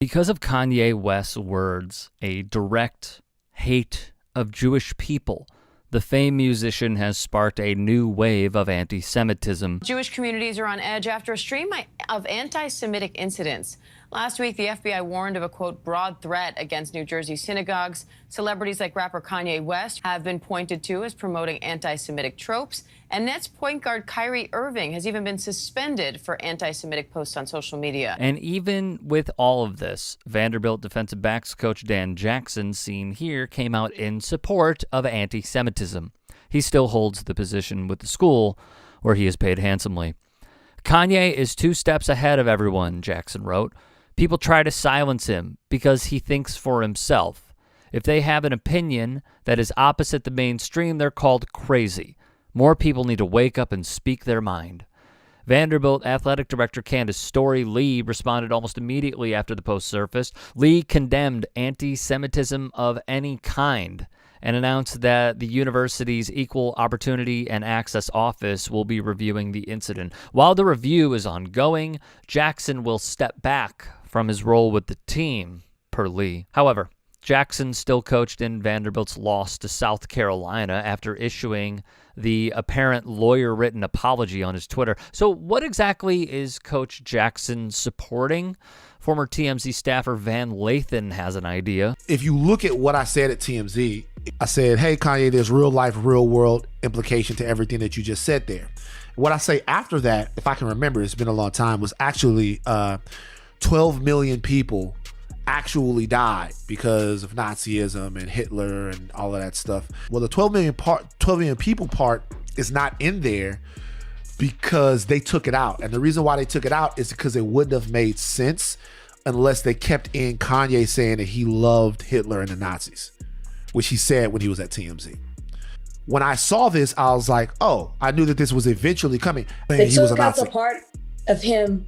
Because of Kanye West's words, a direct hate of Jewish people, the famed musician has sparked a new wave of anti-Semitism. Jewish communities are on edge after a stream of anti-Semitic incidents. Last week, the FBI warned of a, quote, broad threat against New Jersey synagogues. Celebrities like rapper Kanye West have been pointed to as promoting anti-Semitic tropes. And Nets point guard Kyrie Irving has even been suspended for anti-Semitic posts on social media. And even with all of this, Vanderbilt defensive backs coach Dan Jackson, seen here, came out in support of anti-Semitism. He still holds the position with the school, where he is paid handsomely. Kanye is 2 steps ahead of everyone, Jackson wrote. People try to silence him because he thinks for himself. If they have an opinion that is opposite the mainstream, they're called crazy. More people need to wake up and speak their mind. Vanderbilt Athletic Director Candace Story Lee responded almost immediately after the post surfaced. Lee condemned anti-Semitism of any kind and announced that the university's Equal Opportunity and Access Office will be reviewing the incident. While the review is ongoing, Jackson will step back from his role with the team, per Lee. However, Jackson still coached in Vanderbilt's loss to South Carolina after issuing the apparent lawyer-written apology on his Twitter. So what exactly is Coach Jackson supporting? Former TMZ staffer Van Lathan has an idea. If you look at what I said at TMZ, I said, hey, Kanye, there's real life, real world implication to everything that you just said there. What I say after that, if I can remember, it's been a long time, was actually 12 million people actually died because of Nazism and Hitler and all of that stuff. Well, the 12 million people part is not in there because they took it out. And the reason why they took it out is because it wouldn't have made sense unless they kept in Kanye saying that he loved Hitler and the Nazis, which he said when he was at TMZ. When I saw this, I was like, oh, I knew that this was eventually coming. They took out the part of him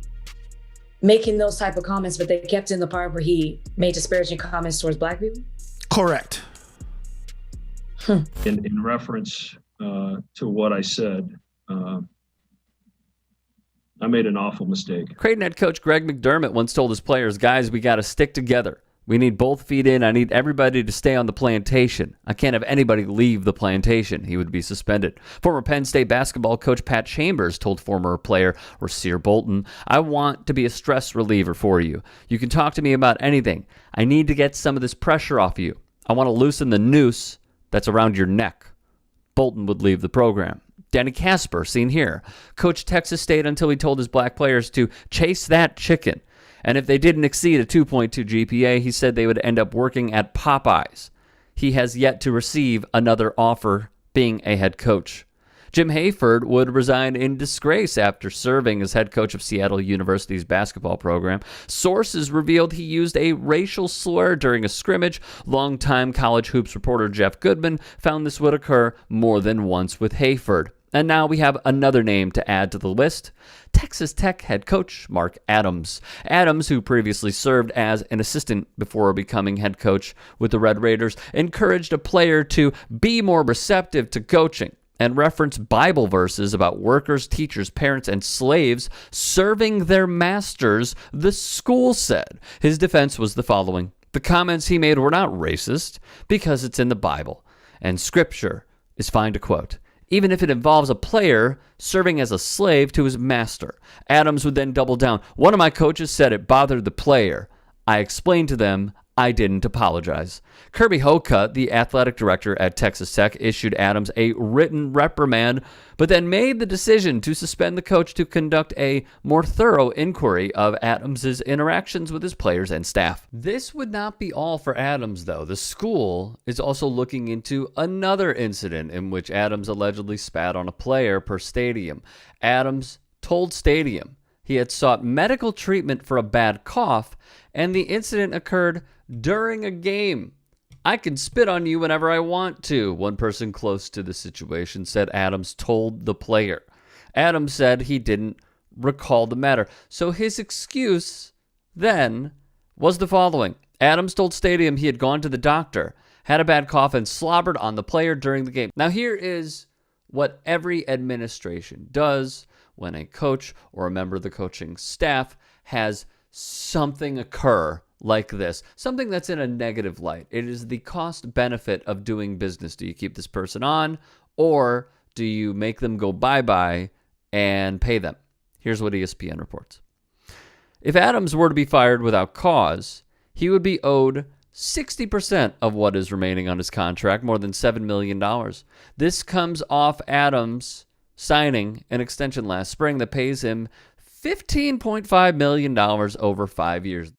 making those type of comments, but they kept in the part where he made disparaging comments towards Black people? Correct. In reference to what I said, I made an awful mistake. Creighton head coach Greg McDermott once told his players, guys, we got to stick together. We need both feet in. I need everybody to stay on the plantation. I can't have anybody leave the plantation. He would be suspended. Former Penn State basketball coach Pat Chambers told former player Rasir Bolton, I want to be a stress reliever for you. You can talk to me about anything. I need to get some of this pressure off you. I want to loosen the noose that's around your neck. Bolton would leave the program. Danny Casper, seen here, coached Texas State until he told his black players to chase that chicken. And if they didn't exceed a 2.2 GPA, he said they would end up working at Popeyes. He has yet to receive another offer being a head coach. Jim Hayford would resign in disgrace after serving as head coach of Seattle University's basketball program. Sources revealed he used a racial slur during a scrimmage. Longtime college hoops reporter Jeff Goodman found this would occur more than once with Hayford. And now we have another name to add to the list, Texas Tech head coach Mark Adams. Adams, who previously served as an assistant before becoming head coach with the Red Raiders, encouraged a player to be more receptive to coaching and reference Bible verses about workers, teachers, parents, and slaves serving their masters, the school said. His defense was the following. The comments he made were not racist because it's in the Bible, and Scripture is fine to quote, even if it involves a player serving as a slave to his master. Adams would then double down. One of my coaches said it bothered the player. I explained to them I didn't apologize. Kirby Hocutt, the athletic director at Texas Tech, issued Adams a written reprimand, but then made the decision to suspend the coach to conduct a more thorough inquiry of Adams' interactions with his players and staff. This would not be all for Adams, though. The school is also looking into another incident in which Adams allegedly spat on a player per Stadium. Adams told Stadium he had sought medical treatment for a bad cough, and the incident occurred during a game. I can spit on you whenever I want to, one person close to the situation said Adams told the player. Adams said he didn't recall the matter. So his excuse then was the following. Adams told Stadium he had gone to the doctor, had a bad cough, and slobbered on the player during the game. Now here is what every administration does when a coach or a member of the coaching staff has something occur like this, something that's in a negative light. It is the cost benefit of doing business. Do you keep this person on, or do you make them go bye-bye and pay them? Here's what ESPN reports. If Adams were to be fired without cause, he would be owed 60% of what is remaining on his contract, more than $7 million. This comes off Adams signing an extension last spring that pays him $15.5 million over 5 years.